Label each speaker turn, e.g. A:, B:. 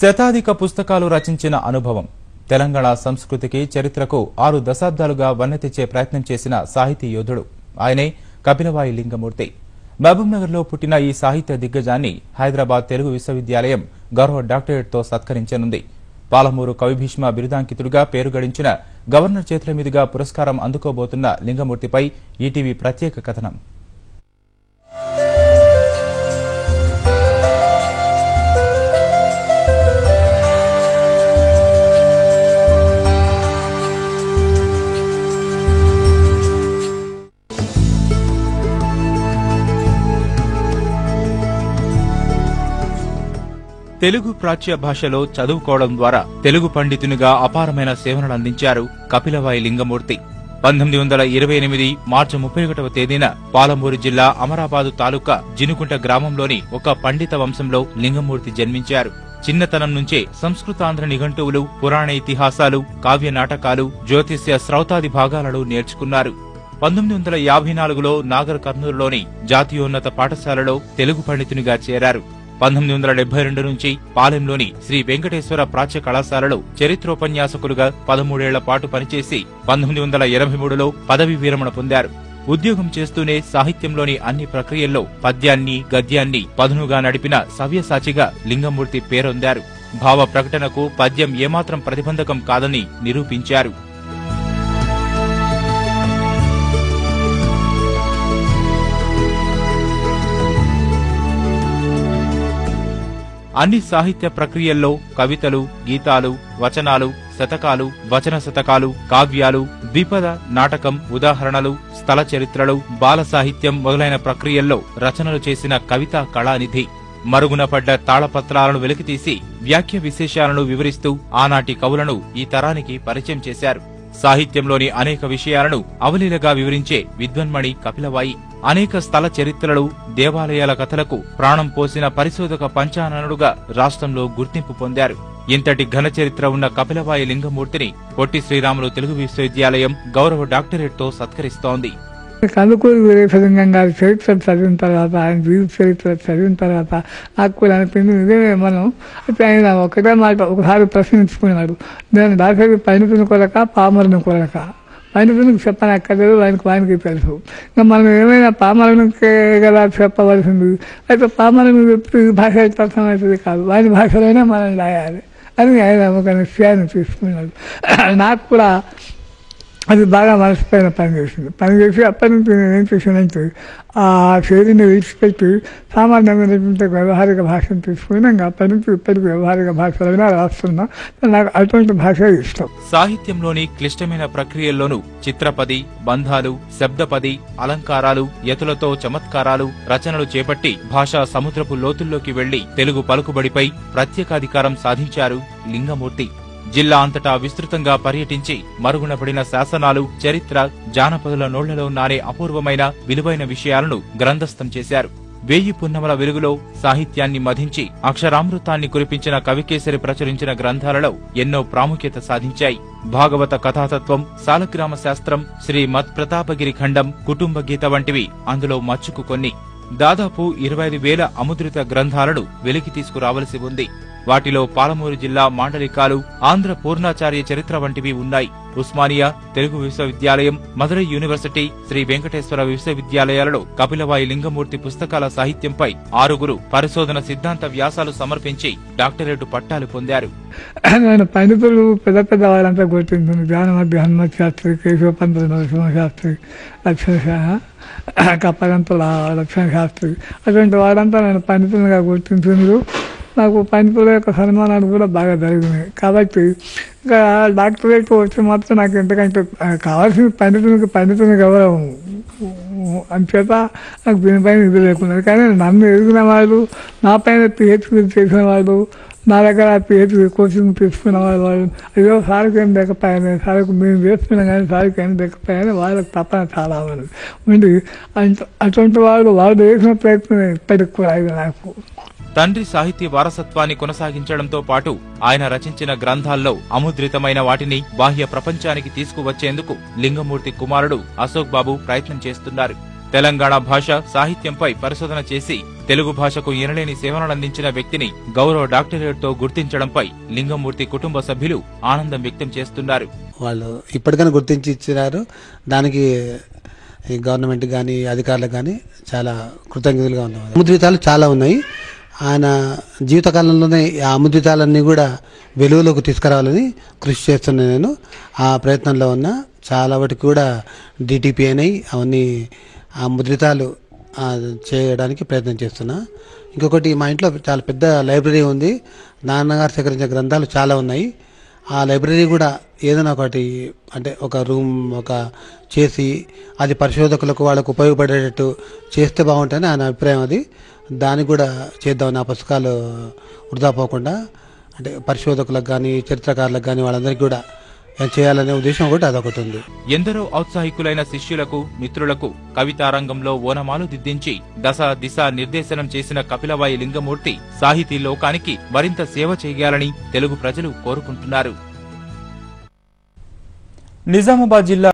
A: శతాధిక పుస్తకాలు రచించిన అనుభవం. తెలంగాణ సంస్కృతికి చరిత్రకు 6 దశాబ్దాలుగా వన్నె తెచ్చే ప్రయత్నం చేసిన సాహితీ యోధుడు. ఆయనే కపిలవాయి లింగమూర్తి. మహబూబ్నగర్లో పుట్టిన ఈ సాహిత్య దిగ్గజాన్ని హైదరాబాద్ తెలుగు విశ్వవిద్యాలయం గౌరవ డాక్టరేట్తో సత్కరించనుంది. పాలమూరు కవిభీష్మ బిరుదాంకితుడిగా పేరు గడించిన గవర్నర్ చేతుల మీదుగా పురస్కారం అందుకోబోతున్న లింగమూర్తిపై ఈటీవీ ప్రత్యేక కథనం. తెలుగు ప్రాచ్య భాషలో చదువుకోవడం ద్వారా తెలుగు పండితునిగా అపారమైన సేవలను కపిలవాయి లింగమూర్తి 1928 మార్చి 31వ తేదీన పాలమూరు జిల్లా అమరాబాదు తాలూకా జినుకుంట గ్రామంలోని ఒక పండిత వంశంలో లింగమూర్తి జన్మించారు. చిన్నతనం నుంచే సంస్కృతాంధ్ర నిఘంటువులు, పురాణ ఇతిహాసాలు, కావ్య నాటకాలు, జ్యోతిష్య శ్రౌతాది భాగాలను నేర్చుకున్నారు. 1954లో నాగర్ కర్నూలులోని జాతీయోన్నత పాఠశాలలో తెలుగు పండితునిగా చేరారు. 1972 నుంచి పాలెంలోని శ్రీ వెంకటేశ్వర ప్రాచ్య కళాశాలలో చరిత్రోపన్యాసకులుగా 13 ఏళ్ల పాటు పనిచేసి 1983లో పదవి విరమణ పొందారు. ఉద్యోగం చేస్తూనే సాహిత్యంలోని అన్ని ప్రక్రియల్లో పద్యాన్ని, గద్యాన్ని పదునుగా నడిపిన సవ్యసాచిగా లింగమూర్తి పేరొందారు. భావ ప్రకటనకు పద్యం ఏమాత్రం ప్రతిబంధకం కాదని నిరూపించారు. అన్ని సాహిత్య ప్రక్రియల్లో కవితలు, గీతాలు, వచనాలు, శతకాలు, వచన శతకాలు, కావ్యాలు, ద్విపద, నాటకం, ఉదాహరణలు, స్థల చరిత్రలు, బాల సాహిత్యం మొదలైన ప్రక్రియల్లో రచనలు చేసిన కవితా కళానిధి. మరుగున పడ్డ తాళపత్రాలను వెలికితీసి వ్యాఖ్య విశేషాలను వివరిస్తూ ఆనాటి కవులను ఈ తరానికి పరిచయం చేశారు. సాహిత్యంలోని అనేక విషయాలను అవలీలగా వివరించే విద్వన్మణి కపిలవాయి. అనేక స్థల చరిత్రలు, దేవాలయాల కథలకు ప్రాణం పోసిన పరిశోధక పంచాననుడుగా రాష్ట్రంలో గుర్తింపు పొందారు. ఇంతటి ఘన చరిత్ర ఉన్న కపిలవాయి లింగమూర్తిని పొట్టి శ్రీరాములు తెలుగు విశ్వవిద్యాలయం గౌరవ డాక్టరేట్తో సత్కరిస్తోంది.
B: కందుకూరు వీరేశలింగం గారి చరిత్ర చదివిన తర్వాత, ఆయన జీవిత చరిత్ర చదివిన తర్వాత నాకు కూడా అనిపించింది, నిజమే మనం అయితే ఆయన ఒకటే మాట ఒకసారి ప్రశ్నించుకున్నాడు, నేను డాక్టర్కి పండితుని కొరక, పామరుని కొరక. పండితునికి చెప్పని అక్కర్లేదు, వానికి తెలుసు. ఇంకా మనం ఏమైనా పామరునికి కదా చెప్పవలసింది, అయితే పామరుని చెప్తే ఈ భాష అయితే అర్థమవుతుంది కాదు, వాని భాషలోనే మనం రాయాలి అని ఆయన ఒక నిశ్చయాన్ని తీసుకున్నాడు. నాకు కూడా అది బాగా మనసుపైన పనిచేసి అప్పటి నుంచి నేను ఏం చేశానంటే ఆ శైలిని విడిచిపెట్టి సామాన్యమైనటువంటి వ్యవహారిక భాషను తీసుకుని ఇంకా అప్పటి నుంచి ఇప్పటికి వ్యవహారిక భాషలైనా రాస్తున్నా. నాకు అటువంటి భాష ఇష్టం.
A: సాహిత్యంలోని క్లిష్టమైన ప్రక్రియల్లోనూ చిత్రపది, బంధాలు, శబ్దపది, అలంకారాలు, యతులతో చమత్కారాలు రచనలు చేపట్టి భాషా సముద్రపు లోతుల్లోకి వెళ్లి తెలుగు పలుకుబడిపై ప్రత్యేకాధికారం సాధించారు లింగమూర్తి. జిల్లా అంతటా విస్తృతంగా పర్యటించి మరుగున పడిన శాసనాలు, చరిత్ర, జానపదుల నోళ్లలో నానే అపూర్వమైన విలువైన విషయాలను గ్రంథస్థం చేశారు. 1000 పున్నమల వెలుగులో సాహిత్యాన్ని మధించి అక్షరామృతాన్ని కురిపించిన కవికేసరి ప్రచురించిన గ్రంథాలలో ఎన్నో ప్రాముఖ్యత సాధించాయి. భాగవత కథాతత్వం, సాలగ్రామ శాస్త్రం, శ్రీ మత్ ప్రతాపగిరి ఖండం, కుటుంబ గీత వంటివి అందులో మచ్చుకు కొన్ని. దాదాపు 25,000 అముద్రిత గ్రంథాలను వెలికి తీసుకురావలసి ఉంది. వాటిలో పాలమూరు జిల్లా మాండలికాలు, ఆంధ్ర పూర్ణాచార్య చరిత్ర వంటివి ఉన్నాయి. ఉస్మానియా, తెలుగు విశ్వవిద్యాలయం, మదురై యూనివర్సిటీ, శ్రీ వెంకటేశ్వర విశ్వవిద్యాలయాలలో కపిలవాయి లింగమూర్తి పుస్తకాల సాహిత్యంపై 6 పరిశోధన సిద్ధాంత వ్యాసాలు సమర్పించి డాక్టరేటు పట్టాలు పొందారు.
B: నేను పండితులు పెద్ద పెద్ద వాళ్ళంతా గుర్తించాను. జ్ఞానమధ్య హనుమత్ శాస్త్రి, కేశవ పంతుల నరసింహ శాస్త్రి, కప్పగంతుల లక్ష్మణ శాస్త్రి, అటువంటి వాళ్ళంతా నేను పండితులుగా గుర్తించాను. నాకు పండితుల యొక్క సన్మానాలు కూడా బాగా జరిగినాయి. కాబట్టి ఇంకా డాక్టరేట్ వచ్చి మాత్రం నాకు ఎంతకంటే కావాల్సిన పండితునికి గౌరవం అంచేత నాకు దీనిపైన ఇది లేకున్నది. కానీ నన్ను ఎదిగిన వాళ్ళు, నా పైన పిహెచ్డీ చేసిన వాళ్ళు, నా దగ్గర పిహెచ్డీ కోచింగ్ తీసుకున్న వాళ్ళు అయ్యో సార్కి ఏం లేకపోయాను, సార్కి మేము చేస్తున్నాం కానీ సార్కి ఏం లేకపోయాను, వాళ్ళకి తప్పన చాలా ఉంది. అటువంటి వాళ్ళు చేసిన ప్రయత్నం ఇప్పటికి కూడా ఇది నాకు.
A: తండ్రి సాహితీ వారసత్వాన్ని కొనసాగించడంతో పాటు ఆయన రచించిన గ్రంథాల్లో అముద్రితమైన వాటిని బాహ్య ప్రపంచానికి తీసుకువచ్చేందుకు లింగమూర్తి కుమారుడు అశోక్ బాబు ప్రయత్నం చేస్తున్నారు. తెలంగాణ భాష సాహిత్యంపై పరిశోధన చేసి తెలుగు భాషకు ఎనలేని సేవలందించిన వ్యక్తిని గౌరవ డాక్టరేట్తో గుర్తించడంపై లింగమూర్తి కుటుంబ సభ్యులు ఆనందం వ్యక్తం చేస్తున్నారు.
C: వాళ్ళు ఇప్పటికైనా గుర్తించి ఇచ్చినారు. దానికి ఈ గవర్నమెంట్ కానీ అధికారులకు కానీ చాలా కృతజ్ఞతలుగా ఉన్నాం. అముద్రితాలు చాలా ఉన్నాయి. ఆయన జీవితకాలంలోనే ఆ అముద్రితాలన్నీ కూడా వెలుగులోకి తీసుకురావాలని కృషి చేస్తున్నాను. నేను ఆ ప్రయత్నంలో ఉన్నా. చాలా వాటికి కూడా డిటిపి అయినాయి. అవన్నీ ఆ ముద్రితాలు చేయడానికి ప్రయత్నం చేస్తున్నా. ఇంకొకటి, మా ఇంట్లో చాలా పెద్ద లైబ్రరీ ఉంది. నాన్నగారు సేకరించిన గ్రంథాలు చాలా ఉన్నాయి. ఆ లైబ్రరీ కూడా ఏదైనా ఒకటి అంటే ఒక రూమ్ చేసి అది పరిశోధకులకు వాళ్ళకు ఉపయోగపడేటట్టు చేస్తే బాగుంటుందని ఆయన అభిప్రాయం. అది దానికి కూడా చేద్దామని, ఆ పుస్తకాలు వృధా పోకుండా అంటే పరిశోధకులకు కానీ చరిత్రకారులకు కానీ వాళ్ళందరికీ కూడా చేయాలనే ఉద్దేశం ఒకటి అదొకటి ఉంది.
A: ఎందరో ఔత్సాహికులైన శిష్యులకు మిత్రులకు కవితారంగంలో ఓనమాలు దిద్దించి దశ దిశ నిర్దేశనం చేసిన కపిలవాయి లింగమూర్తి సాహితీ లోకానికి మరింత సేవ చేయాలని తెలుగు ప్రజలు కోరుకుంటున్నారు. నిజామాబాద్ జిల్లా